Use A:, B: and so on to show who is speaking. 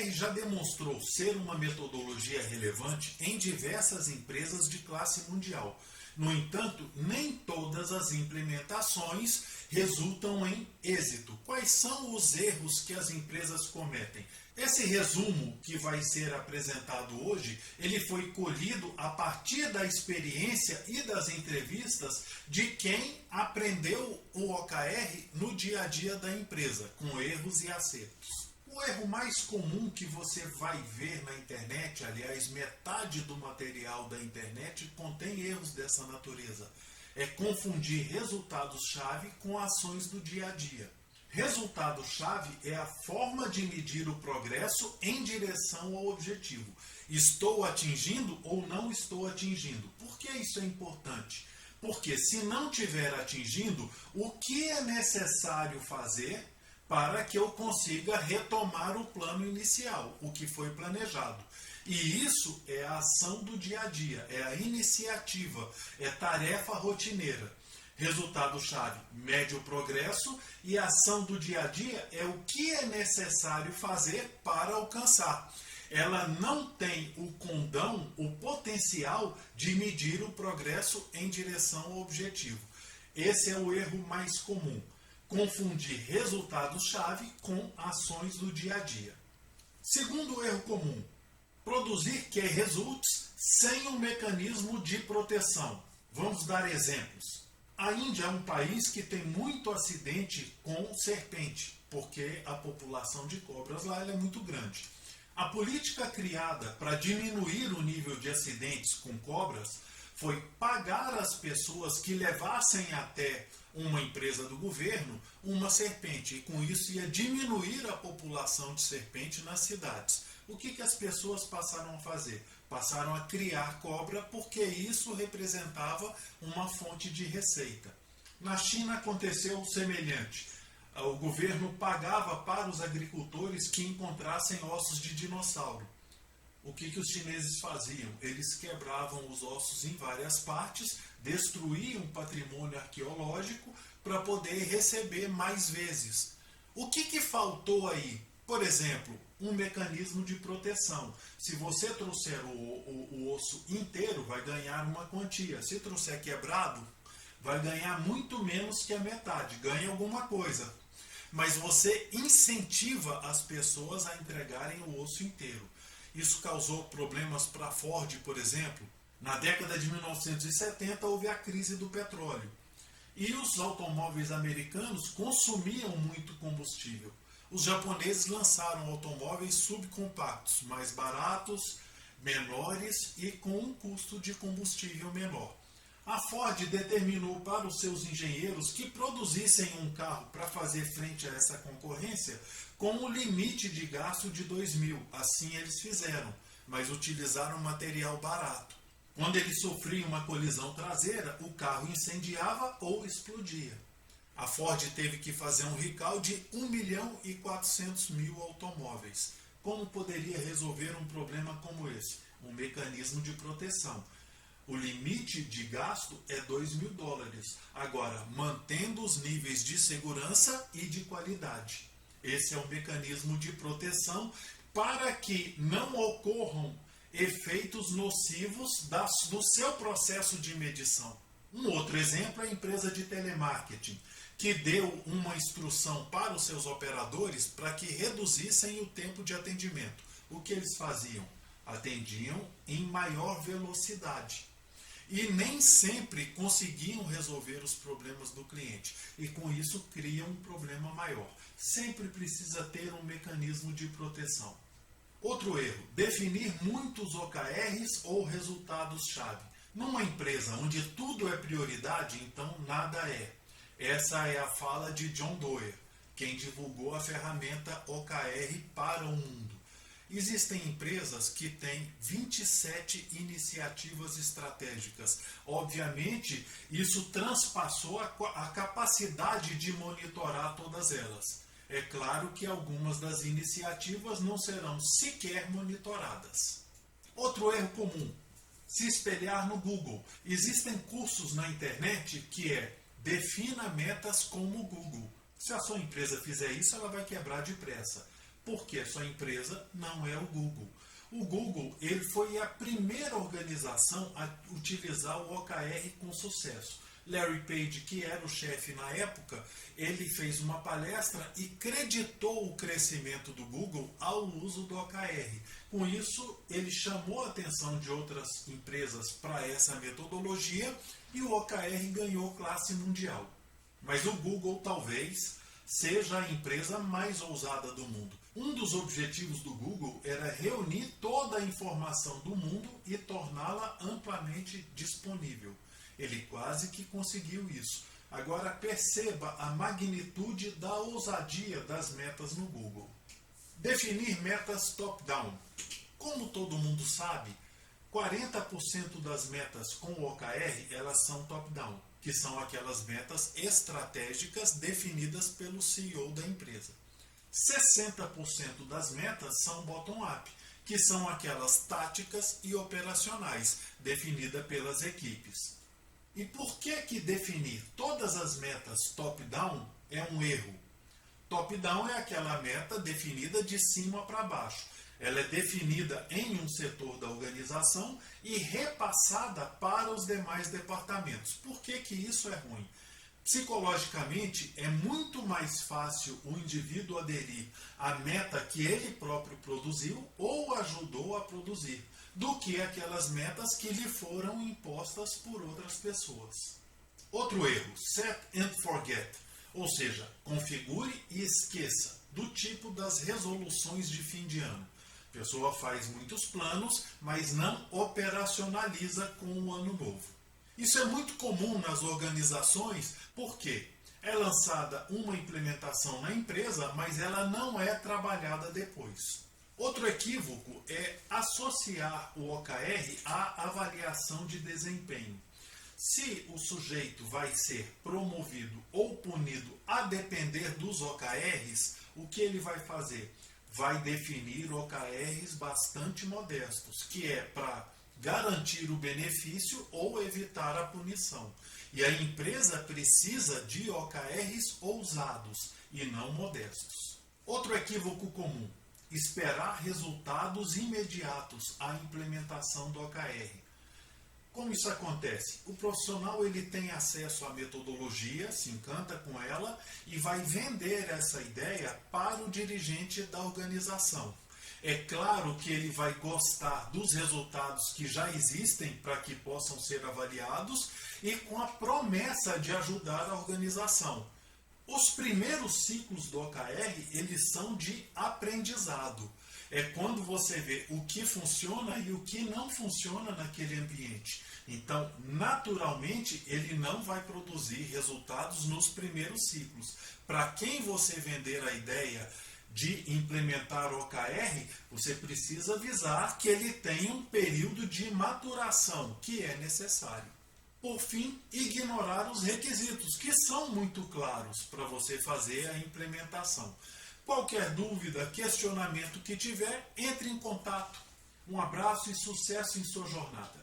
A: OKR já demonstrou ser uma metodologia relevante em diversas empresas de classe mundial. No entanto, nem todas as implementações resultam em êxito. Quais são os erros que as empresas cometem? Esse resumo que vai ser apresentado hoje, ele foi colhido a partir da experiência e das entrevistas de quem aprendeu o OKR no dia a dia da empresa, com erros e acertos. O erro mais comum que você vai ver na internet, aliás, metade do material da internet contém erros dessa natureza, é confundir resultados-chave com ações do dia a dia. Resultado-chave é a forma de medir o progresso em direção ao objetivo. Estou atingindo ou não estou atingindo? Por que isso é importante? Porque se não estiver atingindo, o que é necessário fazer para que eu consiga retomar o plano inicial, o que foi planejado? E isso é a ação do dia a dia, é a iniciativa, é tarefa rotineira. Resultado-chave, mede o progresso, e a ação do dia a dia é o que é necessário fazer para alcançar. Ela não tem o condão, o potencial de medir o progresso em direção ao objetivo. Esse é o erro mais comum. Confundir resultados-chave com ações do dia a dia. Segundo erro comum, produzir key results sem um mecanismo de proteção. Vamos dar exemplos. A Índia é um país que tem muito acidente com serpente, porque a população de cobras lá é muito grande. A política criada para diminuir o nível de acidentes com cobras foi pagar as pessoas que levassem até uma empresa do governo uma serpente, e com isso ia diminuir a população de serpente nas cidades. O que as pessoas passaram a fazer? Passaram a criar cobra porque isso representava uma fonte de receita. Na China aconteceu o semelhante. O governo pagava para os agricultores que encontrassem ossos de dinossauro. O que os chineses faziam? Eles quebravam os ossos em várias partes, destruíam o patrimônio arqueológico para poder receber mais vezes. O que faltou aí? Por exemplo, um mecanismo de proteção. Se você trouxer o osso inteiro, vai ganhar uma quantia. Se trouxer quebrado, vai ganhar muito menos que a metade. Ganha alguma coisa. Mas você incentiva as pessoas a entregarem o osso inteiro. Isso causou problemas para a Ford, por exemplo. Na década de 1970 houve a crise do petróleo. E os automóveis americanos consumiam muito combustível. Os japoneses lançaram automóveis subcompactos, mais baratos, menores e com um custo de combustível menor. A Ford determinou para os seus engenheiros que produzissem um carro para fazer frente a essa concorrência com um limite de gasto de 2.000. Assim eles fizeram, mas utilizaram material barato. Quando eles sofriam uma colisão traseira, o carro incendiava ou explodia. A Ford teve que fazer um recall de 1.400.000 automóveis. Como poderia resolver um problema como esse? Um mecanismo de proteção. O limite de gasto é $2.000. Agora, mantendo os níveis de segurança e de qualidade. Esse é um mecanismo de proteção para que não ocorram efeitos nocivos do seu processo de medição. Um outro exemplo é a empresa de telemarketing, que deu uma instrução para os seus operadores para que reduzissem o tempo de atendimento. O que eles faziam? Atendiam em maior velocidade. E nem sempre conseguiam resolver os problemas do cliente. E com isso criam um problema maior. Sempre precisa ter um mecanismo de proteção. Outro erro, definir muitos OKRs ou resultados-chave. Numa empresa onde tudo é prioridade, então nada é. Essa é a fala de John Doerr, quem divulgou a ferramenta OKR para o mundo. Existem empresas que têm 27 iniciativas estratégicas. Obviamente, isso transpassou a capacidade de monitorar todas elas. É claro que algumas das iniciativas não serão sequer monitoradas. Outro erro comum, se espelhar no Google. Existem cursos na internet que defina metas como o Google. Se a sua empresa fizer isso, ela vai quebrar depressa. porque sua empresa não é o Google. O Google ele foi a primeira organização a utilizar o OKR com sucesso. Larry Page, que era o chefe na época, ele fez uma palestra e creditou o crescimento do Google ao uso do OKR. Com isso, ele chamou a atenção de outras empresas para essa metodologia e o OKR ganhou classe mundial. Mas o Google talvez seja a empresa mais ousada do mundo. Um dos objetivos do Google era reunir toda a informação do mundo e torná-la amplamente disponível. Ele quase que conseguiu isso. Agora perceba a magnitude da ousadia das metas no Google. Definir metas top-down. Como todo mundo sabe, 40% das metas com o OKR elas são top-down, que são aquelas metas estratégicas definidas pelo CEO da empresa. 60% das metas são bottom-up, que são aquelas táticas e operacionais definidas pelas equipes. E por que definir todas as metas top-down é um erro? Top-down é aquela meta definida de cima para baixo. Ela é definida em um setor da organização e repassada para os demais departamentos. Por que isso é ruim? Psicologicamente, é muito mais fácil o indivíduo aderir à meta que ele próprio produziu ou ajudou a produzir, do que aquelas metas que lhe foram impostas por outras pessoas. Outro erro, set and forget, ou seja, configure e esqueça, do tipo das resoluções de fim de ano. A pessoa faz muitos planos, mas não operacionaliza com o ano novo. Isso é muito comum nas organizações porque é lançada uma implementação na empresa, mas ela não é trabalhada depois. Outro equívoco é associar o OKR à avaliação de desempenho. Se o sujeito vai ser promovido ou punido a depender dos OKRs, o que ele vai fazer? Vai definir OKRs bastante modestos, que é para garantir o benefício ou evitar a punição. E a empresa precisa de OKRs ousados e não modestos. Outro equívoco comum, esperar resultados imediatos à implementação do OKR. Como isso acontece? O profissional ele tem acesso à metodologia, se encanta com ela e vai vender essa ideia para o dirigente da organização. É claro que ele vai gostar dos resultados que já existem para que possam ser avaliados e com a promessa de ajudar a organização. Os primeiros ciclos do OKR, eles são de aprendizado. É quando você vê o que funciona e o que não funciona naquele ambiente. Então, naturalmente, ele não vai produzir resultados nos primeiros ciclos. Para quem você vender a ideia de implementar o OKR, você precisa avisar que ele tem um período de maturação que é necessário. Por fim, ignorar os requisitos, que são muito claros para você fazer a implementação. Qualquer dúvida, questionamento que tiver, entre em contato. Um abraço e sucesso em sua jornada.